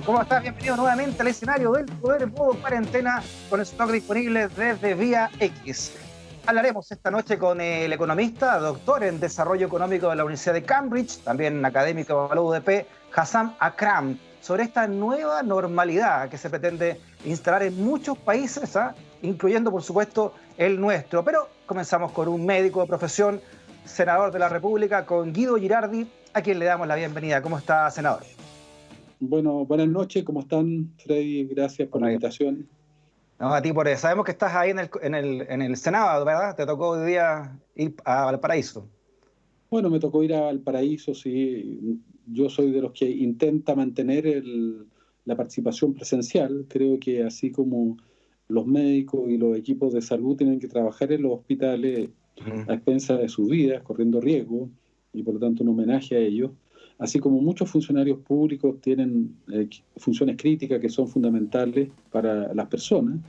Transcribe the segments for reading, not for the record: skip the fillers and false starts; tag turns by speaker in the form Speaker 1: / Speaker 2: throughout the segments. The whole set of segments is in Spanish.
Speaker 1: ¿Cómo estás? Bienvenido nuevamente al escenario del Poder en modo cuarentena con stock disponible desde Vía X. Hablaremos esta noche con el economista, doctor en Desarrollo Económico de la Universidad de Cambridge, también académico de la UDP, Hassam Akram, sobre esta nueva normalidad que se pretende instalar en muchos países, incluyendo, por supuesto, el nuestro. Pero comenzamos con un médico de profesión, senador de la República, con Guido Girardi, a quien le damos la bienvenida. ¿Cómo está, senador?
Speaker 2: Bueno, buenas noches, ¿cómo están, Freddy? Gracias por la invitación.
Speaker 1: No, a ti por eso. Sabemos que estás ahí en el Senado, ¿verdad? Te tocó hoy día ir a Valparaíso.
Speaker 2: Bueno, me tocó ir a Valparaíso, sí. Yo soy de los que intenta mantener la participación presencial. Creo que así como los médicos y los equipos de salud tienen que trabajar en los hospitales a expensas de sus vidas, corriendo riesgo, y por lo tanto un homenaje a ellos. Así como muchos funcionarios públicos tienen funciones críticas que son fundamentales para las personas,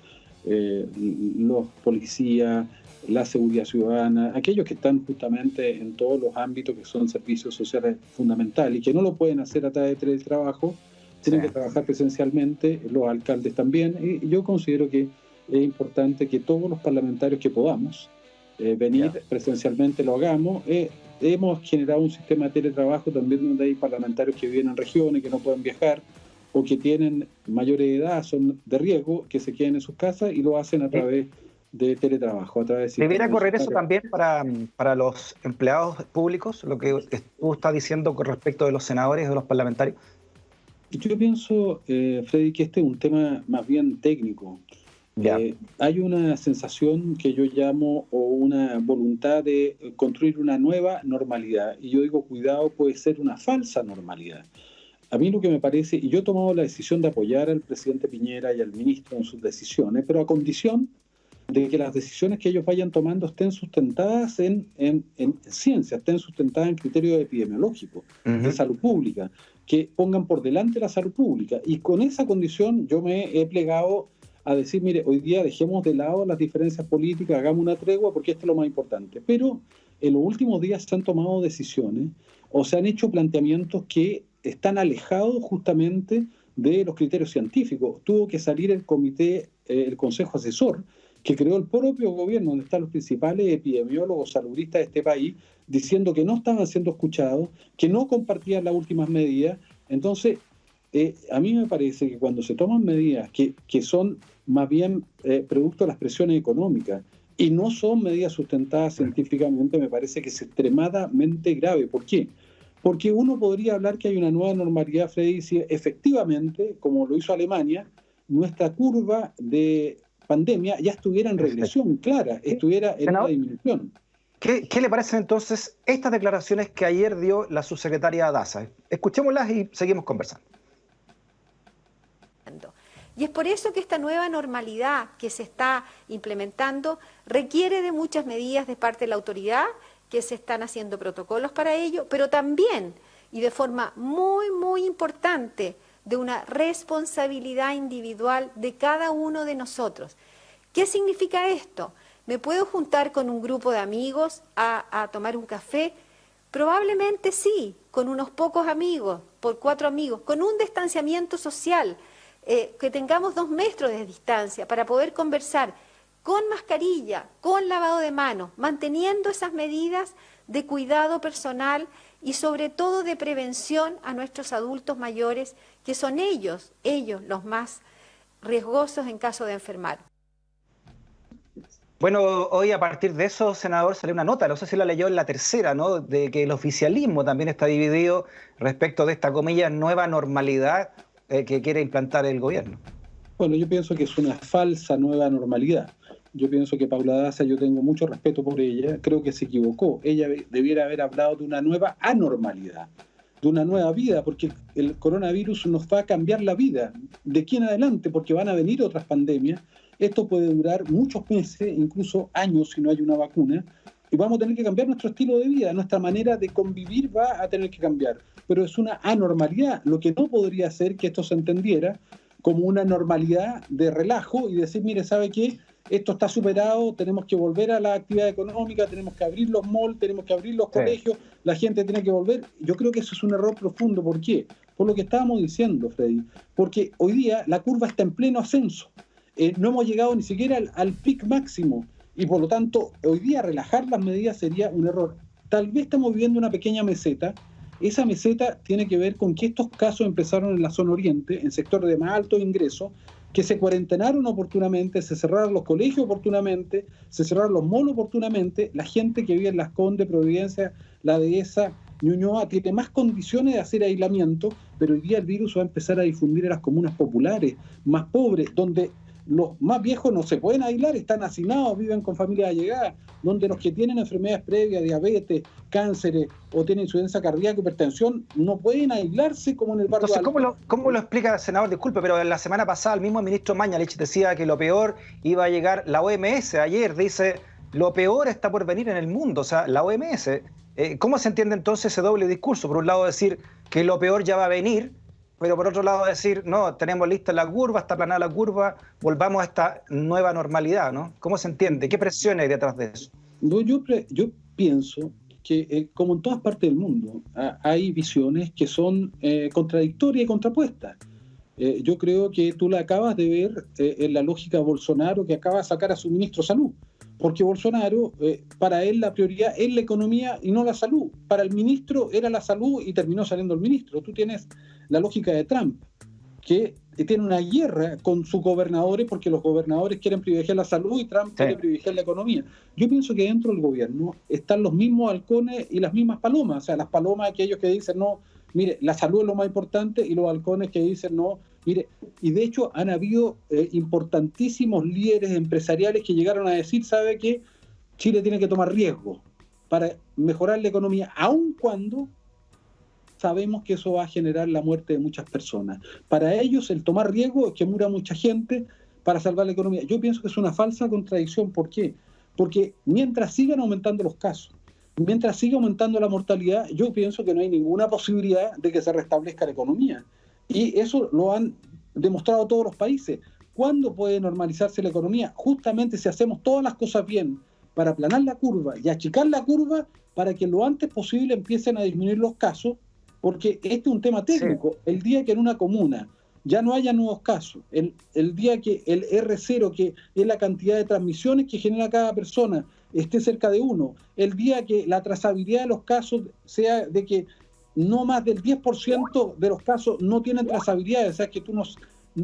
Speaker 2: los policías, la seguridad ciudadana, aquellos que están justamente en todos los ámbitos que son servicios sociales fundamentales y que no lo pueden hacer a través del trabajo, tienen que trabajar presencialmente, los alcaldes también, y yo considero que es importante que todos los parlamentarios que podamos venir presencialmente lo hagamos. Hemos generado un sistema de teletrabajo también donde hay parlamentarios que viven en regiones, que no pueden viajar o que tienen mayores de edad, son de riesgo, que se queden en sus casas y lo hacen a través de teletrabajo.
Speaker 1: ¿Debería correr eso también para los empleados públicos, lo que tú estás diciendo con respecto de los senadores, de los parlamentarios?
Speaker 2: Yo pienso, Freddy, que este es un tema más bien técnico. Hay una sensación que yo llamo o una voluntad de construir una nueva normalidad. Y yo digo, cuidado, puede ser una falsa normalidad. A mí lo que me parece, y yo he tomado la decisión de apoyar al presidente Piñera y al ministro en sus decisiones, pero a condición de que las decisiones que ellos vayan tomando estén sustentadas en ciencia, estén sustentadas en criterios epidemiológicos, de salud pública, que pongan por delante la salud pública. Y con esa condición yo me he plegado a decir, mire, hoy día dejemos de lado las diferencias políticas, hagamos una tregua porque esto es lo más importante. Pero en los últimos días se han tomado decisiones o se han hecho planteamientos que están alejados justamente de los criterios científicos. Tuvo que salir el comité, el Consejo Asesor, que creó el propio gobierno, donde están los principales epidemiólogos saludistas de este país, diciendo que no estaban siendo escuchados, que no compartían las últimas medidas. Entonces, a mí me parece que cuando se toman medidas que son más bien producto de las presiones económicas y no son medidas sustentadas científicamente, me parece que es extremadamente grave. ¿Por qué? Porque uno podría hablar que hay una nueva normalidad, Freddy, si efectivamente, como lo hizo Alemania, nuestra curva de pandemia ya estuviera en regresión clara, estuviera en una disminución.
Speaker 1: ¿Qué le parecen entonces estas declaraciones que ayer dio la subsecretaria Daza? Escuchémoslas y seguimos conversando.
Speaker 3: Y es por eso que esta nueva normalidad que se está implementando requiere de muchas medidas de parte de la autoridad, que se están haciendo protocolos para ello, pero también, y de forma muy, muy importante, de una responsabilidad individual de cada uno de nosotros. ¿Qué significa esto? ¿Me puedo juntar con un grupo de amigos a tomar un café? Probablemente sí, con unos pocos amigos, por 4 amigos, con un distanciamiento social, que tengamos 2 metros de distancia para poder conversar con mascarilla, con lavado de manos, manteniendo esas medidas de cuidado personal y sobre todo de prevención a nuestros adultos mayores, que son ellos los más riesgosos en caso de enfermar.
Speaker 1: Bueno, hoy a partir de eso, senador, salió una nota, no sé si la leyó en La Tercera, ¿no?, de que el oficialismo también está dividido respecto de esta, comillas, nueva normalidad que quiere implantar el gobierno.
Speaker 2: Bueno, yo pienso que es una falsa nueva normalidad. Yo pienso que Paula Daza, yo tengo mucho respeto por ella, creo que se equivocó. Ella debiera haber hablado de una nueva anormalidad, de una nueva vida, porque el coronavirus nos va a cambiar la vida de aquí en adelante, porque van a venir otras pandemias. Esto puede durar muchos meses, incluso años, si no hay una vacuna, y vamos a tener que cambiar nuestro estilo de vida, nuestra manera de convivir va a tener que cambiar, pero es una anormalidad, lo que no podría ser que esto se entendiera como una normalidad de relajo y decir, mire, ¿sabe qué? Esto está superado, tenemos que volver a la actividad económica, tenemos que abrir los malls, tenemos que abrir los colegios, la gente tiene que volver. Yo creo que eso es un error profundo. ¿Por qué? por lo que estábamos diciendo, Freddy, porque hoy día la curva está en pleno ascenso. No hemos llegado ni siquiera al pic máximo y por lo tanto hoy día relajar las medidas sería un error. Tal vez estamos viviendo una pequeña meseta. Esa meseta tiene que ver con que estos casos empezaron en la zona oriente, en sectores de más alto ingreso, que se cuarentenaron oportunamente, se cerraron los colegios oportunamente, se cerraron los malls oportunamente. La gente que vive en Las Condes, Providencia, La Dehesa, Ñuñoa, tiene más condiciones de hacer aislamiento, pero hoy día el virus va a empezar a difundir en las comunas populares, más pobres, donde los más viejos no se pueden aislar, están hacinados, viven con familias allegadas, donde los que tienen enfermedades previas, diabetes, cánceres o tienen insuficiencia cardíaca, hipertensión, no pueden aislarse como en el barrio.
Speaker 1: Entonces, ¿cómo lo explica, senador? Disculpe, pero la semana pasada el mismo ministro Mañalich decía que lo peor iba a llegar, la OMS ayer dice, lo peor está por venir en el mundo, o sea, la OMS. ¿Cómo se entiende entonces ese doble discurso? Por un lado decir que lo peor ya va a venir, pero por otro lado decir, no, tenemos lista la curva, está aplanada la curva, volvamos a esta nueva normalidad, ¿no? ¿Cómo se entiende? ¿Qué presión hay detrás de eso?
Speaker 2: Yo pienso que, como en todas partes del mundo, hay visiones que son contradictorias y contrapuestas. Yo creo que tú la acabas de ver en la lógica de Bolsonaro, que acaba de sacar a su ministro de Salud. Porque Bolsonaro, para él la prioridad es la economía y no la salud. Para el ministro era la salud y terminó saliendo el ministro. Tú tienes la lógica de Trump, que tiene una guerra con sus gobernadores porque los gobernadores quieren privilegiar la salud y Trump quiere privilegiar la economía. Yo pienso que dentro del gobierno están los mismos halcones y las mismas palomas. O sea, las palomas, aquellos que dicen, no, mire, la salud es lo más importante, y los halcones que dicen, no, mire, y de hecho han habido importantísimos líderes empresariales que llegaron a decir, ¿sabe qué? Chile tiene que tomar riesgo para mejorar la economía, aun cuando sabemos que eso va a generar la muerte de muchas personas. Para ellos el tomar riesgo es que muera mucha gente para salvar la economía. Yo pienso que es una falsa contradicción. ¿Por qué? Porque mientras sigan aumentando los casos, mientras siga aumentando la mortalidad, yo pienso que no hay ninguna posibilidad de que se restablezca la economía. Y eso lo han demostrado todos los países. ¿Cuándo puede normalizarse la economía? Justamente si hacemos todas las cosas bien para aplanar la curva y achicar la curva para que lo antes posible empiecen a disminuir los casos, porque este es un tema técnico. Sí. El día que en una comuna ya no haya nuevos casos, el día que el R0, que es la cantidad de transmisiones que genera cada persona, esté cerca de 1, el día que la trazabilidad de los casos sea de que no más del 10% de los casos no tienen trazabilidad, o sea que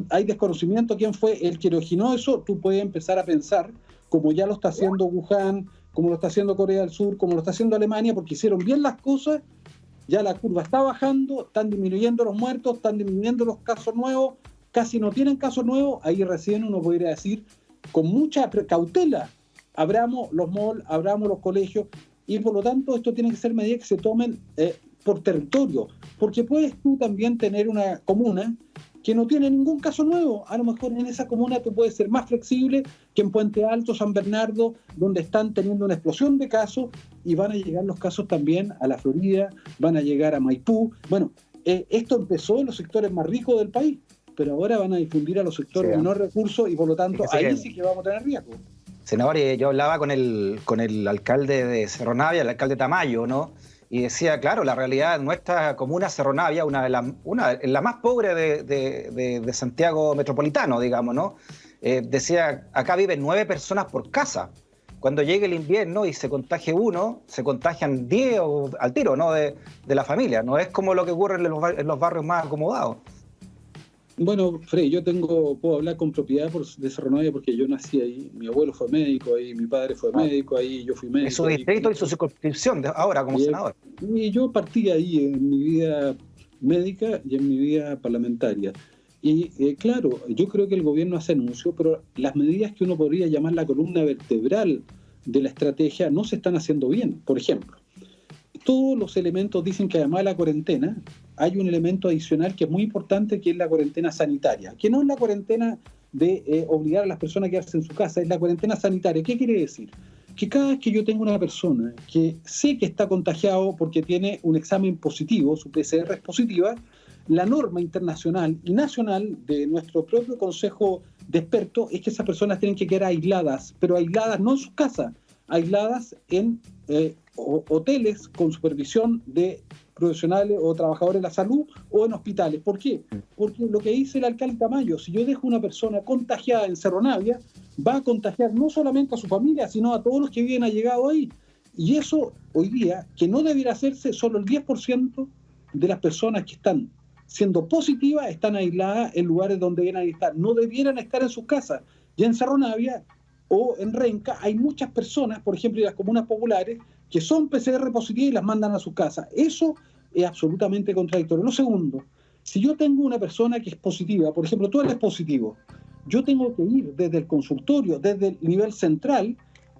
Speaker 2: hay desconocimiento de quién fue el que originó eso, tú puedes empezar a pensar, como ya lo está haciendo Wuhan, como lo está haciendo Corea del Sur, como lo está haciendo Alemania, porque hicieron bien las cosas. Ya la curva está bajando, están disminuyendo los muertos, están disminuyendo los casos nuevos, casi no tienen casos nuevos, ahí recién uno podría decir, con mucha cautela, abramos los malls, abramos los colegios, y por lo tanto esto tiene que ser medidas que se tomen por territorio, porque puedes tú también tener una comuna que no tiene ningún caso nuevo. A lo mejor en esa comuna tú puedes ser más flexible que en Puente Alto, San Bernardo, donde están teniendo una explosión de casos, y van a llegar los casos también a la Florida, van a llegar a Maipú. Bueno, esto empezó en los sectores más ricos del país, pero ahora van a difundir a los sectores de menor recursos, y por lo tanto ahí sí que vamos a tener riesgo.
Speaker 1: Senador, yo hablaba con el alcalde de Cerro Navia, el alcalde Tamayo, ¿no? Y decía, claro, la realidad en nuestra comuna Cerro Navia, la más pobre de Santiago metropolitano, digamos, ¿no? Decía, acá viven 9 personas por casa. Cuando llegue el invierno y se contagie uno, se contagian 10 al tiro, ¿no? De la familia. No es como lo que ocurre en los barrios más acomodados.
Speaker 2: Bueno, Frey, yo puedo hablar con propiedad de Cerro Navia porque yo nací ahí, mi abuelo fue médico ahí, mi padre fue médico ahí, yo fui médico.
Speaker 1: Es su distrito y su circunscripción ahora como senador.
Speaker 2: Y yo partí ahí en mi vida médica y en mi vida parlamentaria. Y claro, yo creo que el gobierno hace anuncios, pero las medidas que uno podría llamar la columna vertebral de la estrategia no se están haciendo bien. Por ejemplo, todos los elementos dicen que además de la cuarentena, hay un elemento adicional que es muy importante, que es la cuarentena sanitaria, que no es la cuarentena de obligar a las personas a quedarse en su casa, es la cuarentena sanitaria. ¿Qué quiere decir? Que cada vez que yo tengo una persona que sé que está contagiado porque tiene un examen positivo, su PCR es positiva, la norma internacional y nacional de nuestro propio Consejo de Expertos es que esas personas tienen que quedar aisladas, pero aisladas no en sus casas, aisladas en hoteles con supervisión de profesionales o trabajadores de la salud o en hospitales. ¿Por qué? Porque lo que dice el alcalde Tamayo, si yo dejo una persona contagiada en Cerro Navia, va a contagiar no solamente a su familia, sino a todos los que viven allegados ahí. Y eso hoy día, que no debiera hacerse, solo el 10% de las personas que están siendo positivas están aisladas en lugares donde debieran estar. No debieran estar en sus casas. Y en Cerro Navia o en Renca hay muchas personas, por ejemplo, en las comunas populares, que son PCR positivas y las mandan a sus casas. Eso es absolutamente contradictorio. Lo segundo, si yo tengo una persona que es positiva, por ejemplo, tú eres positivo, yo tengo que ir desde el consultorio, desde el nivel central,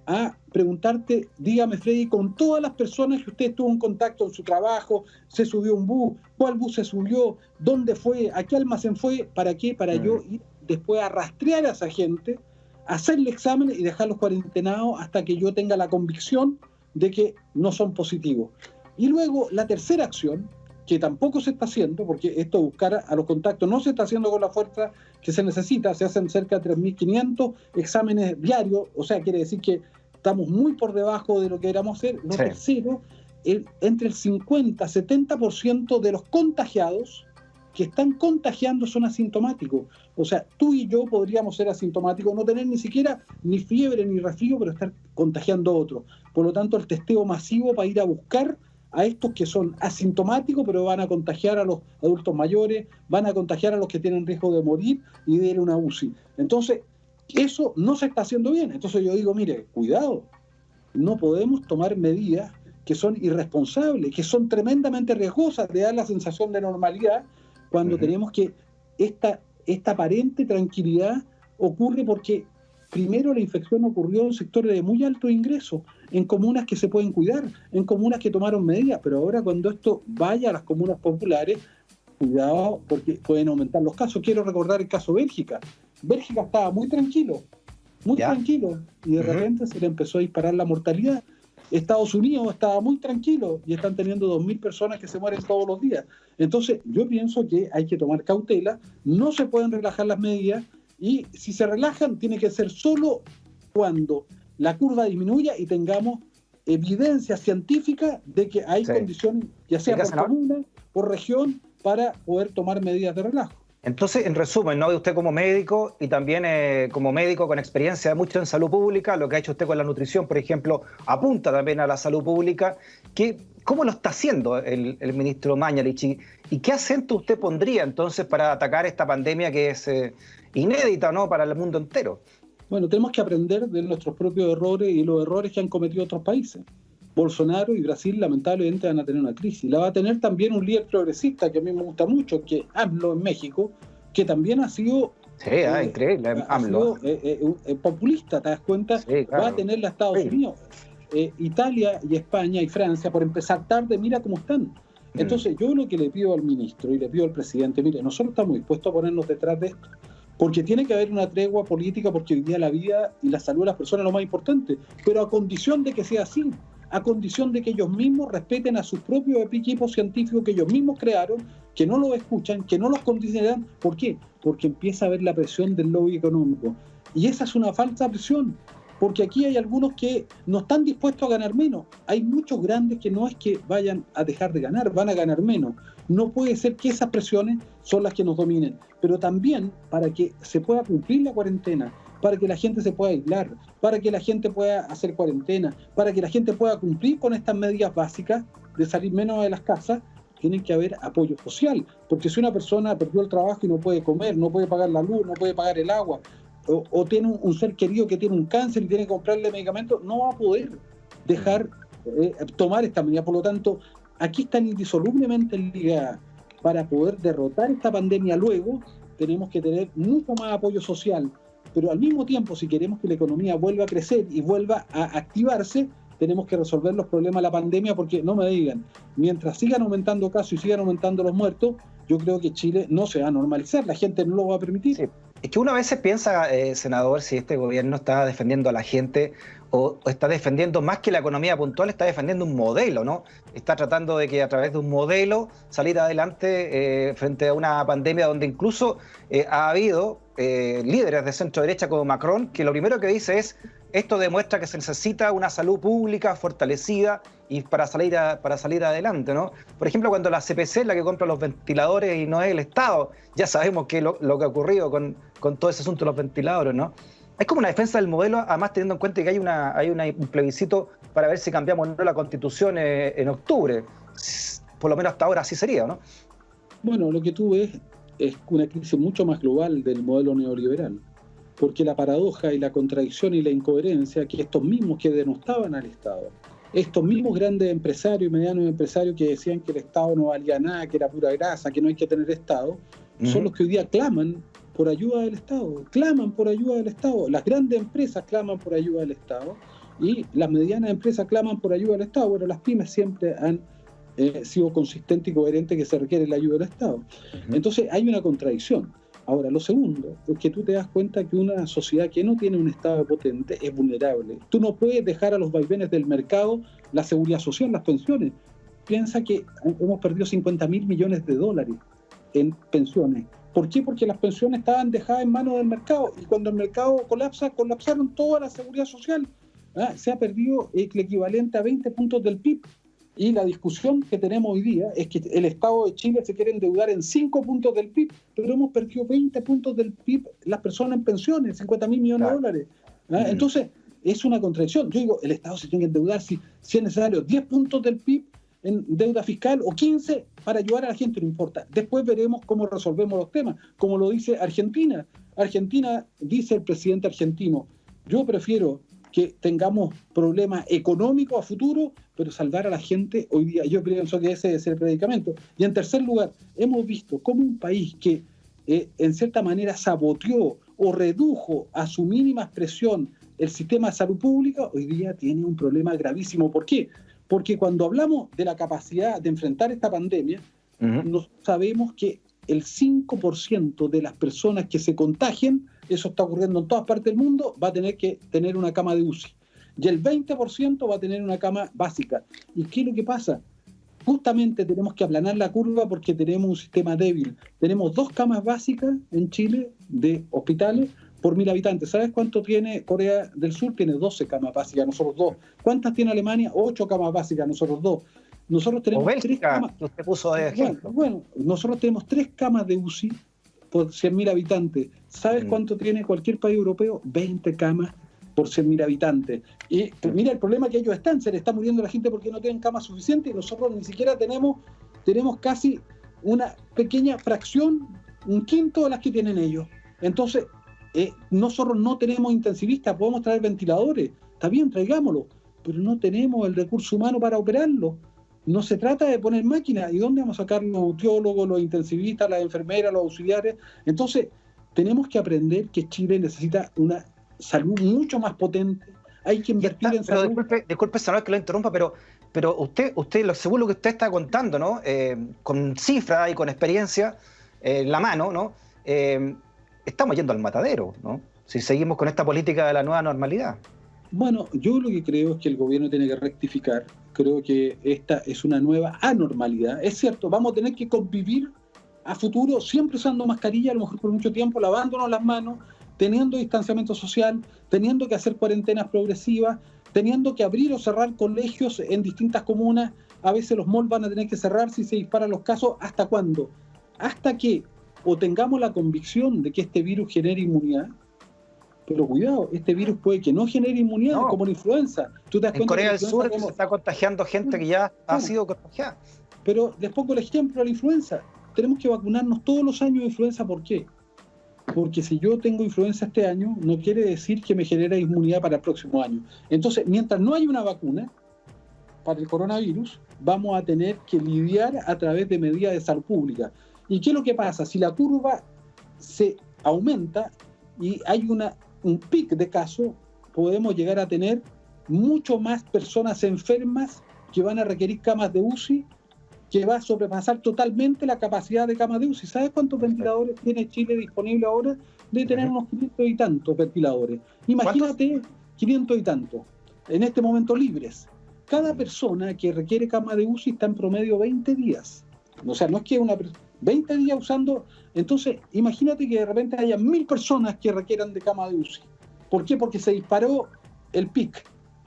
Speaker 2: a preguntarte, dígame Freddy, con todas las personas que usted tuvo en contacto en su trabajo, se subió un bus, cuál bus se subió, dónde fue, a qué almacén fue, ¿para qué? Para yo ir después a rastrear a esa gente, hacerle exámenes y dejarlos cuarentenados hasta que yo tenga la convicción de que no son positivos. Y luego la tercera acción, que tampoco se está haciendo, porque esto de buscar a los contactos no se está haciendo con la fuerza que se necesita, se hacen cerca de 3.500 exámenes diarios, o sea, quiere decir que estamos muy por debajo de lo que deberíamos hacer. Lo tercero, entre el 50-70% de los contagiados que están contagiando son asintomáticos. O sea, tú y yo podríamos ser asintomáticos, no tener ni siquiera ni fiebre ni resfrío, pero estar contagiando a otros. Por lo tanto, el testeo masivo para ir a buscar a estos que son asintomáticos, pero van a contagiar a los adultos mayores, van a contagiar a los que tienen riesgo de morir y de ir a una UCI. Entonces, eso no se está haciendo bien. Entonces yo digo, mire, cuidado, no podemos tomar medidas que son irresponsables, que son tremendamente riesgosas de dar la sensación de normalidad cuando tenemos que esta aparente tranquilidad ocurre porque primero la infección ocurrió en sectores de muy alto ingreso, en comunas que se pueden cuidar, en comunas que tomaron medidas, pero ahora cuando esto vaya a las comunas populares, cuidado porque pueden aumentar los casos. Quiero recordar el caso Bélgica. Bélgica estaba muy tranquilo, y de repente se le empezó a disparar la mortalidad. Estados Unidos estaba muy tranquilo y están teniendo 2.000 personas que se mueren todos los días. Entonces, yo pienso que hay que tomar cautela, no se pueden relajar las medidas y si se relajan, tiene que ser solo cuando la curva disminuya y tengamos evidencia científica de que hay condiciones, ya sea por comuna, por región, para poder tomar medidas de relajo.
Speaker 1: Entonces, en resumen, ¿no? Usted como médico y también como médico con experiencia mucho en salud pública, lo que ha hecho usted con la nutrición, por ejemplo, apunta también a la salud pública. ¿Cómo lo está haciendo el ministro Mañalich? ¿Y qué acento usted pondría entonces para atacar esta pandemia que es inédita, ¿no?, para el mundo entero?
Speaker 2: Bueno, tenemos que aprender de nuestros propios errores y los errores que han cometido otros países. Bolsonaro y Brasil lamentablemente van a tener una crisis. La va a tener también un líder progresista que a mí me gusta mucho, que es AMLO en México, que también ha sido
Speaker 1: increíble, AMLO.
Speaker 2: Populista, ¿te das cuenta?
Speaker 1: Sí, claro.
Speaker 2: Va a tener la Estados Unidos. Italia y España y Francia, por empezar tarde, mira cómo están. Entonces yo lo que le pido al ministro y le pido al presidente, mire, nosotros estamos dispuestos a ponernos detrás de esto, porque tiene que haber una tregua política, porque hoy día la vida y la salud de las personas es lo más importante, pero a condición de que sea así, a condición de que ellos mismos respeten a sus propios equipos científicos que ellos mismos crearon, que no los escuchan, que no los condicionan. ¿Por qué? Porque empieza a haber la presión del lobby económico. Y esa es una falsa presión, porque aquí hay algunos que no están dispuestos a ganar menos. Hay muchos grandes que no es que vayan a dejar de ganar, van a ganar menos. No puede ser que esas presiones son las que nos dominen. Pero también para que se pueda cumplir la cuarentena, para que la gente se pueda aislar, para que la gente pueda hacer cuarentena, para que la gente pueda cumplir con estas medidas básicas de salir menos de las casas, tiene que haber apoyo social. Porque si una persona perdió el trabajo y no puede comer, no puede pagar la luz, no puede pagar el agua, o tiene un ser querido que tiene un cáncer y tiene que comprarle medicamentos, no va a poder dejar tomar esta medida. Por lo tanto, aquí están indisolublemente ligadas. Para poder derrotar esta pandemia luego, tenemos que tener mucho más apoyo social. Pero al mismo tiempo, si queremos que la economía vuelva a crecer y vuelva a activarse, tenemos que resolver los problemas de la pandemia, porque no me digan, mientras sigan aumentando casos y sigan aumentando los muertos, yo creo que Chile no se va a normalizar, la gente no lo va a permitir.
Speaker 1: Sí. Es que uno a veces piensa, senador, si este gobierno está defendiendo a la gente o está defendiendo más que la economía puntual, está defendiendo un modelo, ¿no? Está tratando de que a través de un modelo salir adelante frente a una pandemia donde incluso ha habido líderes de centro derecha como Macron, que lo primero que dice es esto demuestra que se necesita una salud pública fortalecida y para salir adelante, ¿no? Por ejemplo, cuando la CPC es la que compra los ventiladores y no es el Estado, ya sabemos que lo que ha ocurrido con todo ese asunto de los ventiladores, ¿no? Es como una defensa del modelo, además teniendo en cuenta que hay un plebiscito para ver si cambiamos o no la Constitución en octubre. Por lo menos hasta ahora así sería, ¿no?
Speaker 2: Bueno, lo que tú ves es una crisis mucho más global del modelo neoliberal, porque la paradoja y la contradicción y la incoherencia que estos mismos que denostaban al Estado, estos mismos grandes empresarios y medianos empresarios que decían que el Estado no valía nada, que era pura grasa, que no hay que tener Estado, son los que hoy día claman por ayuda del Estado, claman por ayuda del Estado. Las grandes empresas claman por ayuda del Estado y las medianas empresas claman por ayuda del Estado. Bueno, las pymes siempre han sido consistentes y coherentes que se requiere la ayuda del Estado. Entonces hay una contradicción. Ahora, lo segundo es que tú te das cuenta que una sociedad que no tiene un Estado potente es vulnerable. Tú no puedes dejar a los vaivenes del mercado la seguridad social, las pensiones. Piensa que hemos perdido 50.000 millones de dólares en pensiones. ¿Por qué? Porque las pensiones estaban dejadas en manos del mercado y cuando el mercado colapsa, colapsaron toda la seguridad social. Se ha perdido el equivalente a 20 puntos del PIB. Y la discusión que tenemos hoy día es que el Estado de Chile se quiere endeudar en 5 puntos del PIB, pero hemos perdido 20 puntos del PIB las personas en pensiones, 50.000 millones de dólares. Entonces, es una contradicción. Yo digo, el Estado se tiene que endeudar si es necesario 10 puntos del PIB en deuda fiscal o 15 para ayudar a la gente, no importa. Después veremos cómo resolvemos los temas, como lo dice Argentina. Argentina, dice el presidente argentino, yo prefiero que tengamos problemas económicos a futuro, pero salvar a la gente hoy día. Yo pienso que ese es el predicamento. Y en tercer lugar, hemos visto cómo un país que en cierta manera saboteó o redujo a su mínima expresión el sistema de salud pública, hoy día tiene un problema gravísimo. ¿Por qué? Porque cuando hablamos de la capacidad de enfrentar esta pandemia, sabemos que el 5% de las personas que se contagien, eso está ocurriendo en todas partes del mundo, va a tener que tener una cama de UCI. Y el 20% va a tener una cama básica. ¿Y qué es lo que pasa? Justamente tenemos que aplanar la curva porque tenemos un sistema débil. Tenemos 2 camas básicas en Chile de hospitales por 1.000 habitantes. ¿Sabes cuánto tiene Corea del Sur? Tiene 12 camas básicas, nosotros 2. ¿Cuántas tiene Alemania? 8 camas básicas, nosotros 2. Nosotros tenemos 3 camas.
Speaker 1: Usted puso de ejemplo.
Speaker 2: Bueno, nosotros tenemos 3 camas de UCI por 100.000 habitantes. ¿Sabes cuánto tiene cualquier país europeo? 20 camas por 100.000 habitantes. Y mira el problema que ellos están, se le está muriendo la gente porque no tienen camas suficientes y nosotros ni siquiera tenemos casi una pequeña fracción, un quinto de las que tienen ellos. Entonces, nosotros no tenemos intensivistas, podemos traer ventiladores, está bien, traigámoslo, pero no tenemos el recurso humano para operarlo. No se trata de poner máquinas. ¿Y dónde vamos a sacar los audiólogos, los intensivistas, las enfermeras, los auxiliares? Entonces, tenemos que aprender que Chile necesita una salud mucho más potente. Hay que invertir en salud.
Speaker 1: Disculpe, senador, que lo interrumpa, pero usted, según lo que usted está contando, ¿no? Con cifras y con experiencia en la mano, ¿no? Estamos yendo al matadero, ¿no? Si seguimos con esta política de la nueva normalidad.
Speaker 2: Bueno, yo lo que creo es que el gobierno tiene que rectificar. Creo que esta es una nueva anormalidad. Es cierto, vamos a tener que convivir a futuro siempre usando mascarilla, a lo mejor por mucho tiempo, lavándonos las manos, teniendo distanciamiento social, teniendo que hacer cuarentenas progresivas, teniendo que abrir o cerrar colegios en distintas comunas. A veces los malls van a tener que cerrar si se disparan los casos. ¿Hasta cuándo? Hasta que o tengamos la convicción de que este virus genere inmunidad. Pero cuidado, este virus puede que no genere inmunidad, como la influenza. ¿Tú te das
Speaker 1: en
Speaker 2: cuenta
Speaker 1: Corea del Sur se está contagiando gente que ya ha sido contagiada.
Speaker 2: Pero les pongo el ejemplo a la influenza. Tenemos que vacunarnos todos los años de influenza. ¿Por qué? Porque si yo tengo influenza este año, no quiere decir que me genere inmunidad para el próximo año. Entonces, mientras no haya una vacuna para el coronavirus, vamos a tener que lidiar a través de medidas de salud pública. ¿Y qué es lo que pasa? Si la curva se aumenta y hay un pic de casos, podemos llegar a tener mucho más personas enfermas que van a requerir camas de UCI, que va a sobrepasar totalmente la capacidad de camas de UCI. ¿Sabes cuántos ventiladores tiene Chile disponible ahora? Debe tener unos 500 y tantos ventiladores. Imagínate, 500 y tantos, en este momento libres. Cada persona que requiere cama de UCI está en promedio 20 días. O sea, no es que 20 días usando. Entonces, imagínate que de repente haya 1.000 personas que requieran de cama de UCI. ¿Por qué? Porque se disparó el pic.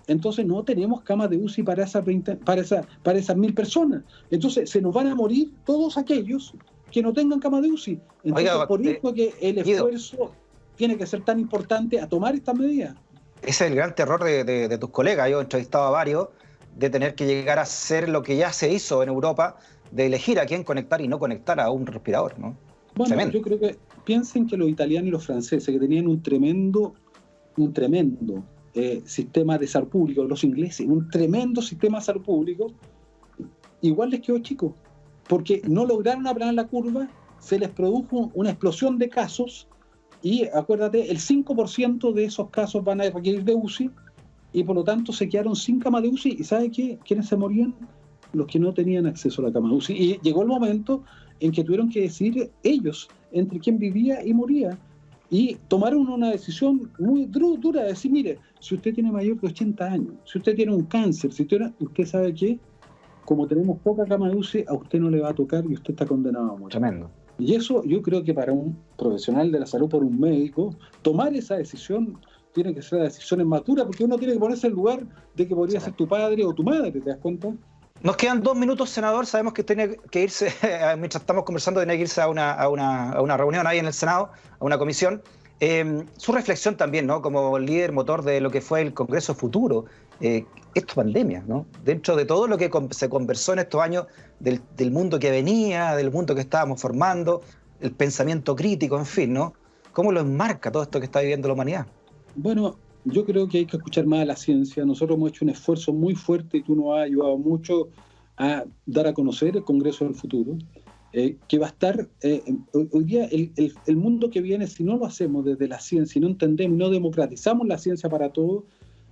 Speaker 2: Entonces no tenemos camas de UCI para esas 1.000 personas. Entonces se nos van a morir todos aquellos que no tengan cama de UCI. Entonces, oiga, por eso que el esfuerzo tiene que ser tan importante a tomar estas medidas.
Speaker 1: Ese es el gran terror de tus colegas. Yo he entrevistado a varios, de tener que llegar a hacer lo que ya se hizo en Europa, de elegir a quién conectar y no conectar a un respirador, ¿no?
Speaker 2: Bueno,
Speaker 1: tremendo.
Speaker 2: Yo creo que piensen que los italianos y los franceses, que tenían un tremendo sistema de salud público, los ingleses, un tremendo sistema de salud público, igual les quedó chico, porque no lograron aplanar la curva, se les produjo una explosión de casos, y acuérdate, el 5% de esos casos van a requerir de UCI, y por lo tanto se quedaron sin cama de UCI, y ¿sabe qué? ¿Quiénes se morían? Los que no tenían acceso a la cama de UCI, y llegó el momento en que tuvieron que decidir ellos entre quién vivía y moría, y tomaron una decisión muy dura de decir, mire, si usted tiene mayor de 80 años, si usted tiene un cáncer, usted sabe que como tenemos poca cama de UCI, a usted no le va a tocar y usted está condenado a morir.
Speaker 1: Tremendo.
Speaker 2: Y eso yo creo que para un profesional de la salud, por un médico, tomar esa decisión tiene que ser la decisión madura, porque uno tiene que ponerse en el lugar de que podría ser tu padre o tu madre, ¿te das cuenta?
Speaker 1: Nos quedan 2 minutos, senador. Sabemos que tiene que irse, mientras estamos conversando, tiene que irse a una reunión ahí en el Senado, a una comisión. Su reflexión también, ¿no? Como líder motor de lo que fue el Congreso Futuro, esta pandemia, ¿no? Dentro de todo lo que se conversó en estos años del mundo que venía, del mundo que estábamos formando, el pensamiento crítico, en fin, ¿no? ¿Cómo lo enmarca todo esto que está viviendo la humanidad?
Speaker 2: Bueno, yo creo que hay que escuchar más a la ciencia. Nosotros hemos hecho un esfuerzo muy fuerte y tú nos has ayudado mucho a dar a conocer el Congreso del Futuro, que va a estar hoy día el mundo que viene. Si no lo hacemos desde la ciencia, si no entendemos, no democratizamos la ciencia para todos,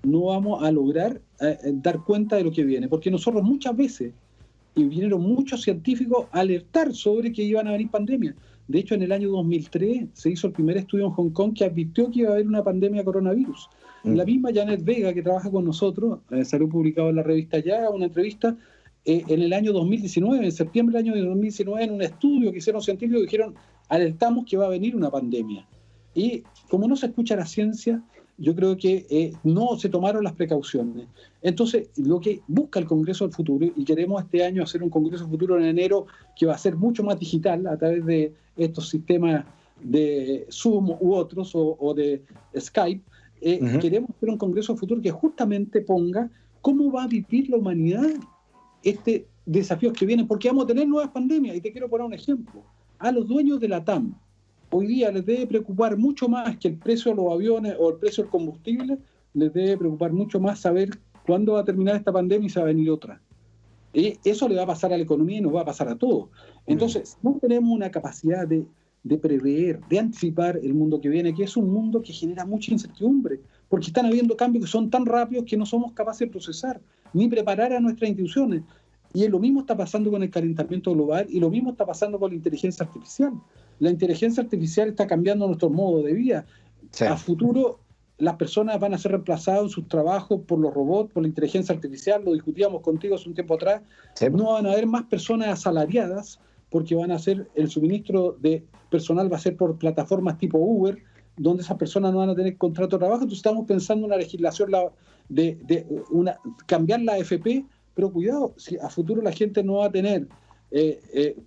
Speaker 2: no vamos a lograr dar cuenta de lo que viene, porque nosotros muchas veces, y vinieron muchos científicos a alertar sobre que iban a venir pandemias. De hecho, en el año 2003 se hizo el primer estudio en Hong Kong que advirtió que iba a haber una pandemia de coronavirus. La misma Janet Vega, que trabaja con nosotros, salió publicado en la revista Ya, una entrevista, en el año 2019, en septiembre del año 2019, en un estudio que hicieron científicos, dijeron, alertamos que va a venir una pandemia. Y como no se escucha la ciencia, yo creo que no se tomaron las precauciones. Entonces, lo que busca el Congreso del Futuro, y queremos este año hacer un Congreso del Futuro en enero, que va a ser mucho más digital a través de estos sistemas de Zoom u otros, o de Skype, queremos hacer un Congreso del Futuro que justamente ponga cómo va a vivir la humanidad desafíos que vienen, porque vamos a tener nuevas pandemias. Y te quiero poner un ejemplo. A los dueños de la TAM, hoy día les debe preocupar mucho más que el precio de los aviones o el precio del combustible, les debe preocupar mucho más saber cuándo va a terminar esta pandemia y se va a venir otra. Y eso le va a pasar a la economía y nos va a pasar a todos. Entonces, no tenemos una capacidad de prever, de anticipar el mundo que viene, que es un mundo que genera mucha incertidumbre, porque están habiendo cambios que son tan rápidos que no somos capaces de procesar, ni preparar a nuestras instituciones. Y lo mismo está pasando con el calentamiento global, y lo mismo está pasando con la inteligencia artificial. La inteligencia artificial está cambiando nuestro modo de vida. Sí. A futuro, las personas van a ser reemplazadas en sus trabajos por los robots, por la inteligencia artificial. Lo discutíamos contigo hace un tiempo atrás. Sí. No van a haber más personas asalariadas, porque van a ser, el suministro de personal va a ser por plataformas tipo Uber, donde esas personas no van a tener contrato de trabajo. Entonces estamos pensando en una legislación cambiar la AFP, pero cuidado, si a futuro la gente no va a tener,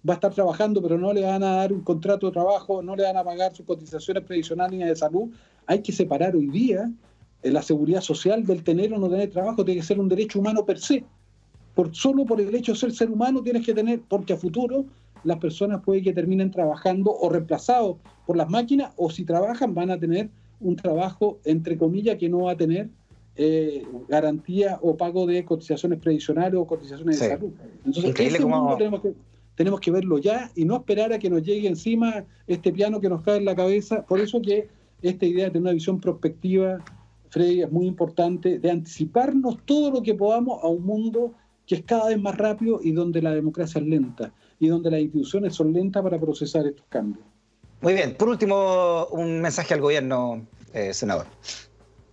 Speaker 2: va a estar trabajando, pero no le van a dar un contrato de trabajo, no le van a pagar sus cotizaciones previsionales ni de salud. Hay que separar hoy día la seguridad social del tener o no tener trabajo. Tiene que ser un derecho humano per se. Solo por el hecho de ser humano tienes que tener, porque a futuro las personas puede que terminen trabajando o reemplazados por las máquinas, o si trabajan van a tener un trabajo, entre comillas, que no va a tener garantía o pago de cotizaciones previsionales o cotizaciones de salud. Entonces, ese mundo tenemos que verlo ya y no esperar a que nos llegue encima este piano que nos cae en la cabeza. Por eso que esta idea de tener una visión prospectiva, Freddy, es muy importante, de anticiparnos todo lo que podamos a un mundo que es cada vez más rápido y donde la democracia es lenta y donde las instituciones son lentas para procesar estos cambios.
Speaker 1: Muy bien. Por último, un mensaje al gobierno, senador.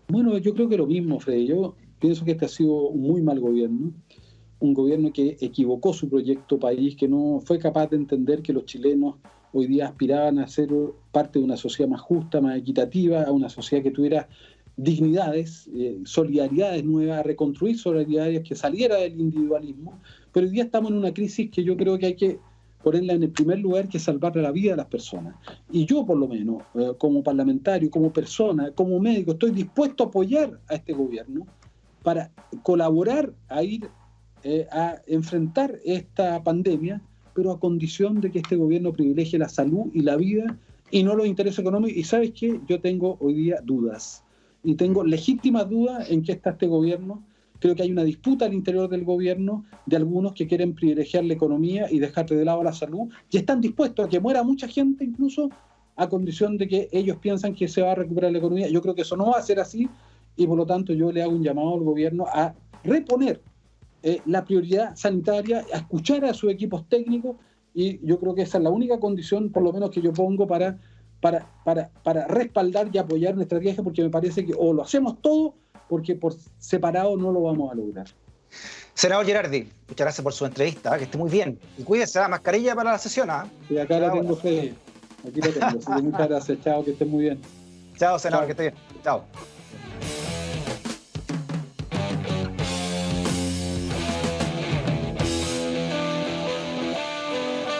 Speaker 2: Bueno, yo creo que lo mismo, Freddy. Yo pienso que este ha sido un muy mal gobierno, un gobierno que equivocó su proyecto país, que no fue capaz de entender que los chilenos hoy día aspiraban a ser parte de una sociedad más justa, más equitativa, a una sociedad que tuviera dignidades, solidaridades nuevas, a reconstruir solidaridades que saliera del individualismo, pero hoy día estamos en una crisis que yo creo que hay que ponerla en el primer lugar, que es salvar la vida de las personas. Y yo, por lo menos, como parlamentario, como persona, como médico, estoy dispuesto a apoyar a este gobierno para colaborar a ir a enfrentar esta pandemia, pero a condición de que este gobierno privilegie la salud y la vida y no los intereses económicos. Y ¿sabes qué? Yo tengo hoy día dudas. Y tengo legítimas dudas en qué está este gobierno. Creo que hay una disputa al interior del gobierno de algunos que quieren privilegiar la economía y dejar de lado la salud, y están dispuestos a que muera mucha gente incluso a condición de que ellos piensan que se va a recuperar la economía. Yo creo que eso no va a ser así, y por lo tanto yo le hago un llamado al gobierno a reponer la prioridad sanitaria, a escuchar a sus equipos técnicos, y yo creo que esa es la única condición, por lo menos, que yo pongo para respaldar y apoyar nuestra estrategia, porque me parece que o lo hacemos todo, porque por separado no lo vamos a lograr.
Speaker 1: Senador Girardi, muchas gracias por su entrevista, que esté muy bien. Y cuídese, la mascarilla para la sesión.
Speaker 2: Y acá la tengo, Fede. Aquí la tengo. Así que muchas gracias, chao, que esté muy bien.
Speaker 1: Chao, senador, que esté bien. Chao.